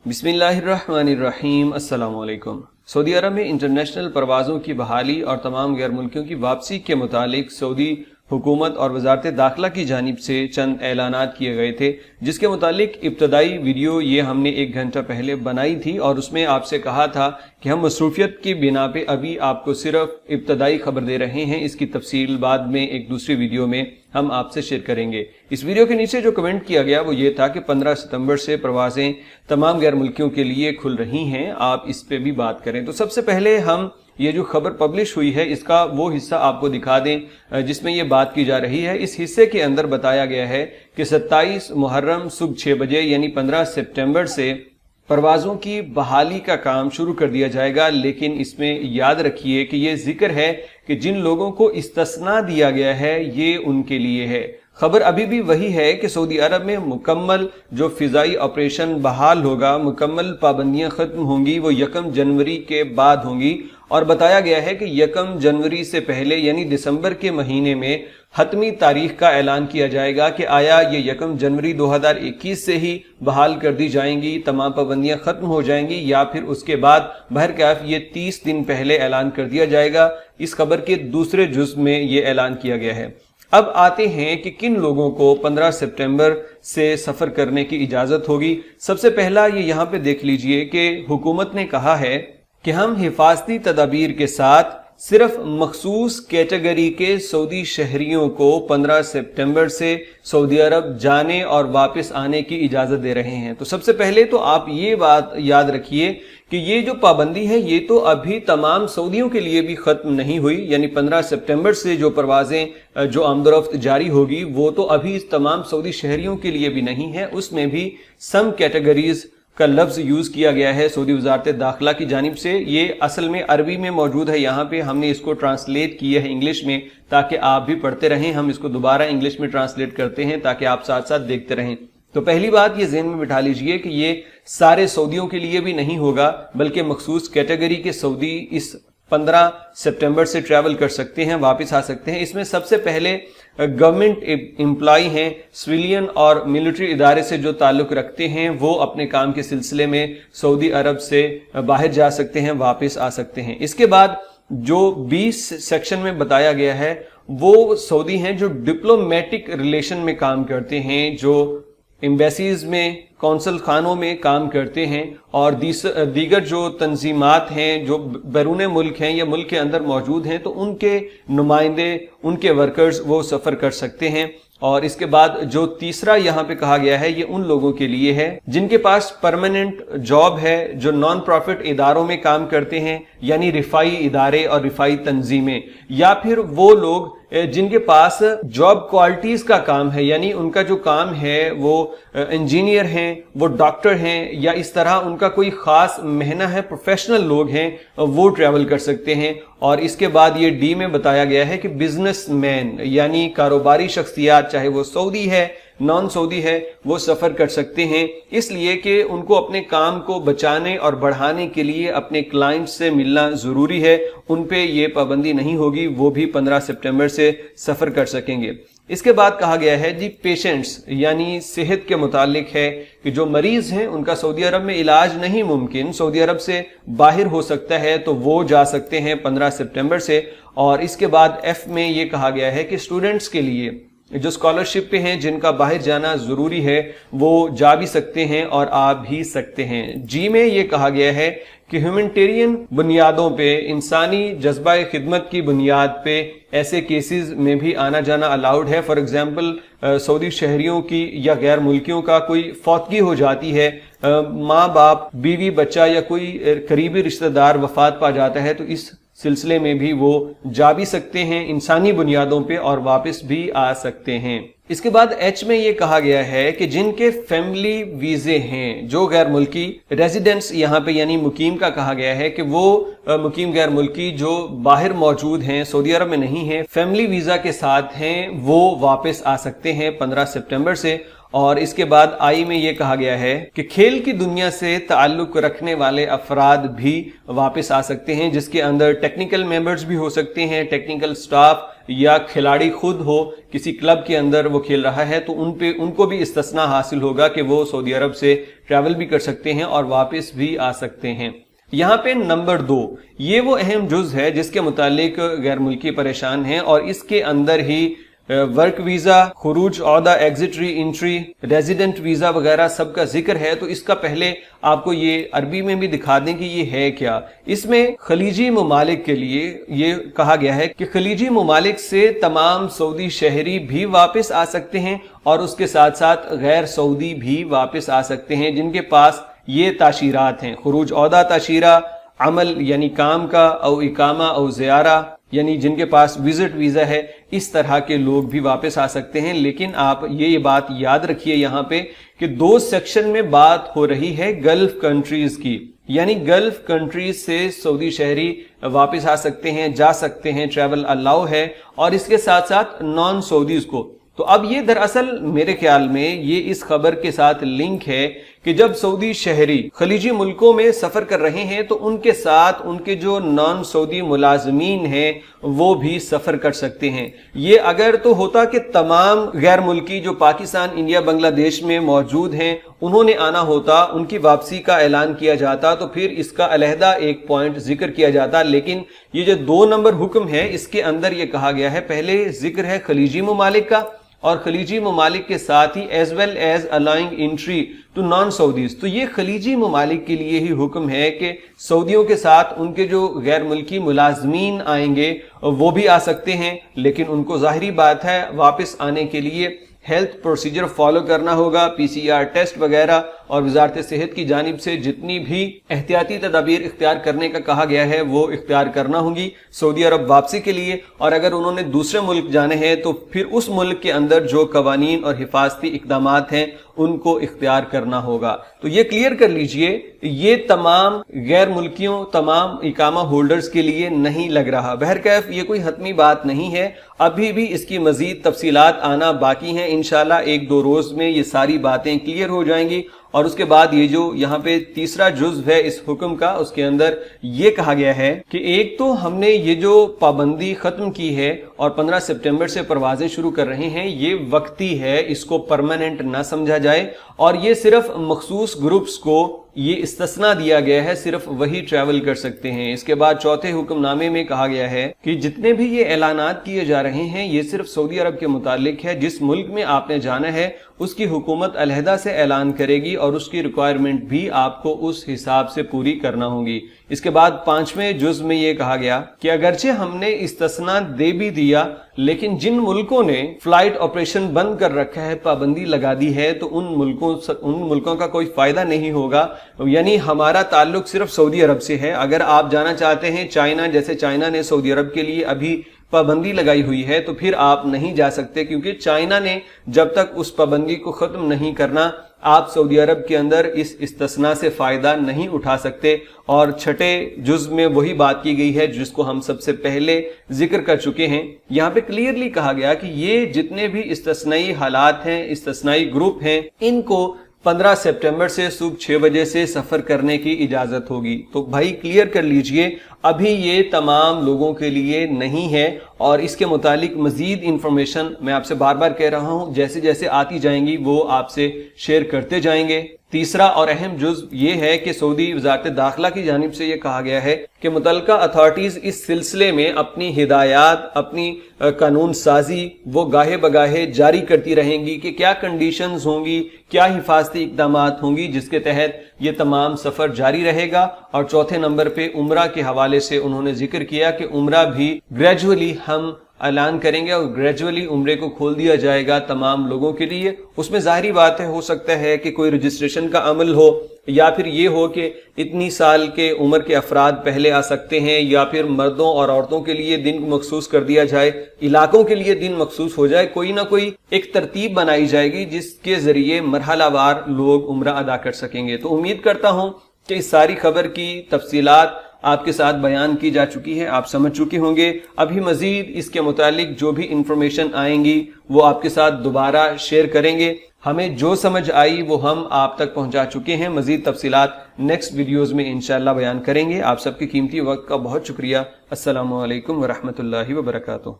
बिस्मिल्लाहिर्रहमानिर्रहीम। अस्सलाम वालेकुम। सऊदी अरब में इंटरनेशनल परवाज़ों की बहाली और तमाम गैर मुल्कियों की वापसी के मुतालिक सऊदी हुकूमत और वजारत दाखिला की जानिब से चंद ऐलानात किए गए थे, जिसके मुतालिक इब्तदाई वीडियो ये हमने 1 घंटा पहले बनाई थी और उसमें आपसे कहा था कि हम मसरूफियत की बिना पे अभी आपको सिर्फ इब्तदाई खबर दे रहे हैं। इसकी तफसील बाद में एक दूसरी वीडियो में हम आपसे शेयर करेंगे। इस वीडियो के नीचे जो कमेंट किया गया वो ये था कि 15 सितंबर से परवाजें तमाम गैर मुल्कियों के लिए खुल रही हैं, आप इस पे भी बात करें। तो सबसे पहले हम ये जो खबर पब्लिश हुई है इसका वो हिस्सा आपको दिखा दें जिसमें ये बात की जा रही है। इस हिस्से के अंदर बताया गया है कि 27 मुहर्रम सुबह 6 बजे यानी 15 सितंबर से परवाज़ों की बहाली का काम शुरू कर दिया जाएगा, लेकिन इसमें याद रखिए कि ये जिक्र है कि जिन लोगों को इस्तिस्ना दिया गया है ये उनके लिए है। खबर अभी भी वही है कि सऊदी अरब में मुकम्मल जो फिजाई ऑपरेशन बहाल होगा, मुकम्मल पाबंदियां खत्म होंगी, वो 1 जनवरी के बाद होंगी। और बताया गया है कि 1 जनवरी से पहले यानी दिसंबर के महीने में हतमी तारीख का ऐलान किया जाएगा कि आया ये 1 जनवरी 2021 से ही बहाल कर दी जाएंगी, तमाम पाबंदियां खत्म हो जाएंगी, या फिर उसके बाद बहरकैफ ये 30 दिन पहले ऐलान कर दिया जाएगा। इस खबर के दूसरे जुज़ में ये ऐलान किया गया है। अब आते हैं कि किन लोगों को 15 सितंबर से सफर करने की इजाजत होगी। सबसे पहला ये यहाँ पे देख लीजिए कि हुकूमत ने कहा है कि हम हिफाजती तदाबीर के साथ सिर्फ मखसूस कैटेगरी के सऊदी शहरियों को 15 सितंबर से सऊदी अरब जाने और वापस आने की इजाज़त दे रहे हैं। तो सबसे पहले तो आप ये बात याद रखिए कि ये जो पाबंदी है ये तो अभी तमाम सऊदियों के लिए भी ख़त्म नहीं हुई, यानी 15 सितंबर से जो परवाज़ें जो आमदोरफ्त जारी होगी वो तो अभी तमाम सऊदी शहरियों के लिए भी नहीं है। उसमें भी सम कैटेगरीज का लफ्ज़ यूज़ किया गया है सऊदी वजारत दाखिला की जानिब से। ये असल में अरबी में मौजूद है, यहाँ पे हमने इसको ट्रांसलेट किया है इंग्लिश में ताकि आप भी पढ़ते रहें। हम इसको दोबारा इंग्लिश में ट्रांसलेट करते हैं ताकि आप साथ साथ देखते रहें। तो पहली बात ये ज़हन में बिठा लीजिए कि ये सारे सऊदियों के लिए भी नहीं होगा, बल्कि मखसूस कैटेगरी के सऊदी इस 15 सितंबर से ट्रैवल कर सकते हैं, वापस आ सकते हैं। इसमें सबसे पहले गवर्नमेंट एम्प्लॉय हैं, सिविलियन और मिलिट्री इदारे से जो ताल्लुक रखते हैं वो अपने काम के सिलसिले में सऊदी अरब से बाहर जा सकते हैं, वापस आ सकते हैं। इसके बाद जो 20 सेक्शन में बताया गया है वो सऊदी हैं जो डिप्लोमेटिक रिलेशन में काम करते हैं, जो एम्बेसीज में, कौंसल खानों में काम करते हैं, और दीगर जो तंजीमात हैं जो बैरून मुल्क हैं या मुल्क के अंदर मौजूद हैं, तो उनके नुमाइंदे, उनके वर्कर्स वो सफ़र कर सकते हैं। और इसके बाद जो तीसरा यहाँ पे कहा गया है ये उन लोगों के लिए है जिनके पास परमानेंट जॉब है, जो नॉन प्रॉफिट इदारों में काम करते हैं, यानी रिफाई इदारे और रिफाई तंजीमें, या फिर वो लोग जिनके पास जॉब क्वालिटीज का काम है, यानी उनका जो काम है वो इंजीनियर हैं, वो डॉक्टर हैं, या इस तरह उनका कोई खास महना है, प्रोफेशनल लोग हैं, वो ट्रैवल कर सकते हैं। और इसके बाद ये डी में बताया गया है कि बिजनेसमैन यानी कारोबारी शख्सियात, चाहे वो सऊदी है नॉन सऊदी है, वो सफ़र कर सकते हैं, इसलिए कि उनको अपने काम को बचाने और बढ़ाने के लिए अपने क्लाइंट से मिलना ज़रूरी है। उन पे ये पाबंदी नहीं होगी, वो भी 15 सितंबर से सफ़र कर सकेंगे। इसके बाद कहा गया है जी पेशेंट्स यानी सेहत के मुतालिक है कि जो मरीज हैं उनका सऊदी अरब में इलाज नहीं मुमकिन, सऊदी अरब से बाहर हो सकता है, तो वो जा सकते हैं 15 सितंबर से। और इसके बाद एफ में ये कहा गया है कि स्टूडेंट्स के लिए जो स्कॉलरशिप पे हैं, जिनका बाहर जाना ज़रूरी है, वो जा भी सकते हैं और आ भी सकते हैं। जी में ये कहा गया है कि ह्यूमैनिटेरियन बुनियादों पे, इंसानी जज्बा खिदमत की बुनियाद पे ऐसे केसेस में भी आना जाना अलाउड है। फॉर एग्जांपल सऊदी शहरियों की या गैर मुल्कियों का कोई फौतगी हो जाती है, माँ बाप, बीवी, बच्चा या कोई करीबी रिश्तेदार वफात पा जाता है, तो इस सिलसिले में भी वो जा भी सकते हैं इंसानी बुनियादों पे और वापस भी आ सकते हैं। इसके बाद एच में ये कहा गया है कि जिनके फैमिली वीजे हैं, जो गैर मुल्की रेजिडेंट्स यहाँ पे यानी मुकीम का कहा गया है कि वो मुकीम गैर मुल्की जो बाहर मौजूद हैं, सऊदी अरब में नहीं है, फैमिली वीजा के साथ हैं, वो वापस आ सकते हैं 15 सितंबर से। और इसके बाद आई में यह कहा गया है कि खेल की दुनिया से ताल्लुक रखने वाले अफराद भी वापस आ सकते हैं, जिसके अंदर टेक्निकल मेंबर्स भी हो सकते हैं, टेक्निकल स्टाफ या खिलाड़ी खुद हो किसी क्लब के अंदर वो खेल रहा है तो उनको भी इस्तिस्ना हासिल होगा कि वो सऊदी अरब से ट्रैवल भी कर सकते हैं और वापस भी आ सकते हैं। यहाँ पे नंबर 2, ये वो अहम जुज है जिसके मुतालिक गैर मुल्की परेशान हैं और इसके अंदर ही वर्क वीजा, खुरूज औहदा, exit re entry, resident visa वगैरह सब का जिक्र है। तो इसका पहले आपको ये अरबी में भी दिखा दें कि ये है क्या। इसमें खलीजी ममालिक के लिए ये कहा गया है कि खलीजी ममालिक से तमाम सऊदी शहरी भी वापस आ सकते हैं और उसके साथ साथ गैर सऊदी भी वापस आ सकते हैं जिनके पास ये ताशीरात हैं। खुरूज औहदा ताशीरा, अमल यानी काम का, और इकामा और ज़ियारा यानी जिनके पास विजिट वीजा है, इस तरह के लोग भी वापस आ सकते हैं। लेकिन आप ये बात याद रखिए यहाँ पे कि 2 सेक्शन में बात हो रही है गल्फ कंट्रीज की, यानी गल्फ कंट्रीज से सऊदी शहरी वापस आ सकते हैं, जा सकते हैं, ट्रैवल अलाउ है, और इसके साथ साथ नॉन सऊदीज को। तो अब ये दरअसल मेरे ख्याल में ये इस खबर के साथ लिंक है कि जब सऊदी शहरी खलीजी मुल्कों में सफर कर रहे हैं तो उनके साथ उनके जो नॉन सऊदी मुलाजमीन हैं वो भी सफर कर सकते हैं। ये अगर तो होता कि तमाम गैर मुल्की जो पाकिस्तान, इंडिया, बांग्लादेश में मौजूद हैं उन्होंने आना होता, उनकी वापसी का ऐलान किया जाता तो फिर इसका अलहदा एक पॉइंट जिक्र किया जाता। लेकिन ये जो 2 नंबर हुक्म है इसके अंदर ये कहा गया है, पहले जिक्र है खलीजी ममालिक का और खलीजी ममालिक के साथ ही as well as allowing entry to non Saudis. तो ये खलीजी ममालिक के लिए ही हुक्म है कि सऊदियों के साथ उनके जो गैर मुल्की मुलाजमीन आएंगे वो भी आ सकते हैं, लेकिन उनको जाहिरी बात है वापस आने के लिए हेल्थ प्रोसीजर फॉलो करना होगा, PCR टेस्ट वगैरह, और वजारत सेहत की जानिब से जितनी भी एहतियाती तदाबीर इख्तियार करने का कहा गया है वो इख्तियार करना होगी सऊदी अरब वापसी के लिए। और अगर उन्होंने दूसरे मुल्क जाने हैं तो फिर उस मुल्क के अंदर जो कवानीन और हिफाजती इकदामात हैं उनको इख्तियार करना होगा। तो ये क्लियर कर लीजिए, ये तमाम गैर मुल्कियों, तमाम इकामा होल्डर्स के लिए नहीं लग रहा। बहरकैफ ये कोई हतमी बात नहीं है, अभी भी इसकी मजीद तफसीलात आना बाकी हैं। इंशाल्लाह 1-2 रोज में ये सारी बातें क्लियर हो जाएंगी। और उसके बाद ये जो यहाँ पे तीसरा जुज़्व है इस हुक्म का, उसके अंदर ये कहा गया है कि एक तो हमने ये जो पाबंदी खत्म की है और 15 सितंबर से परवाजें शुरू कर रहे हैं, ये वक्ती है, इसको परमानेंट ना समझा जाए और ये सिर्फ मखसूस ग्रुप्स को ये इस्तिस्ना दिया गया है, सिर्फ वही ट्रैवल कर सकते हैं। इसके बाद चौथे हुक्मनामे में कहा गया है कि जितने भी ये ऐलानात किए जा रहे हैं ये सिर्फ सऊदी अरब के मुतालिक है। जिस मुल्क में आपने जाना है उसकी हुकूमत अलहदा से ऐलान करेगी और उसकी रिक्वायरमेंट भी आपको उस हिसाब से पूरी करना होगी। इसके बाद 5वें जुज़ में ये कहा गया कि अगरचे हमने इस्तिस्ना दे भी दिया, लेकिन जिन मुल्कों ने फ्लाइट ऑपरेशन बंद कर रखा है, पाबंदी लगा दी है, तो उन मुल्कों का कोई फायदा नहीं होगा। यानी हमारा ताल्लुक सिर्फ सऊदी अरब से है। अगर आप जाना चाहते हैं चाइना, जैसे चाइना ने सऊदी अरब के लिए अभी पाबंदी लगाई हुई है, तो फिर आप नहीं जा सकते, क्योंकि चाइना ने जब तक उस पाबंदी को खत्म नहीं करना आप सऊदी अरब के अंदर इस इस्तिस्ना से फायदा नहीं उठा सकते। और छठे जुज़ में वही बात की गई है जिसको हम सबसे पहले जिक्र कर चुके हैं। यहाँ पे क्लियरली कहा गया कि ये जितने भी इस्तिस्नाई हालात हैं, इस्तिस्नाई ग्रुप हैं, इनको 15 सितंबर से सुबह 6 बजे से सफर करने की इजाजत होगी। तो भाई क्लियर कर लीजिए, अभी ये तमाम लोगों के लिए नहीं है और इसके मुतालिक मजीद इंफॉर्मेशन मैं आपसे बार बार कह रहा हूं, जैसे जैसे आती जाएंगी वो आपसे शेयर करते जाएंगे। तीसरा और अहम जुज़ ये है कि सऊदी वजारत दाखिला की जानिब से ये कहा गया है कि मुतल्लिका अथॉरिटीज इस सिलसिले में अपनी हिदायत, अपनी कानून साजी वो गाहे बगाहे जारी करती रहेंगी कि क्या कंडीशंस होंगी, क्या हिफाजती इकदामात होंगी जिसके तहत ये तमाम सफर जारी रहेगा। और चौथे नंबर पे उम्रा के हवाले से उन्होंने जिक्र किया कि उम्रा भी ग्रेजुअली हम ऐलान करेंगे और ग्रेजुअली उम्रे को खोल दिया जाएगा तमाम लोगों के लिए। उसमें जाहिर बात है, हो सकता है कि कोई रजिस्ट्रेशन का अमल हो, या फिर ये हो कि इतनी साल के उम्र के अफराद पहले आ सकते हैं, या फिर मर्दों और औरतों के लिए दिन मखसूस कर दिया जाए, इलाकों के लिए दिन मखसूस हो जाए। कोई ना कोई एक तरतीब बनाई जाएगी जिसके जरिए मरहलावार लोग उम्रा अदा कर सकेंगे। तो उम्मीद करता हूं कि इस सारी खबर की तफसीलात आपके साथ बयान की जा चुकी है, आप समझ चुके होंगे। अभी मजीद इसके मुतालिक जो भी इंफॉर्मेशन आएंगी वो आपके साथ दोबारा शेयर करेंगे। हमें जो समझ आई वो हम आप तक पहुंचा चुके हैं। मजीद तफसीलात नेक्स्ट वीडियोस में इंशाल्लाह बयान करेंगे। आप सबके कीमती वक्त का बहुत शुक्रिया। अस्सलामु अलैकुम व रहमतुल्लाहि व बरकातुहू।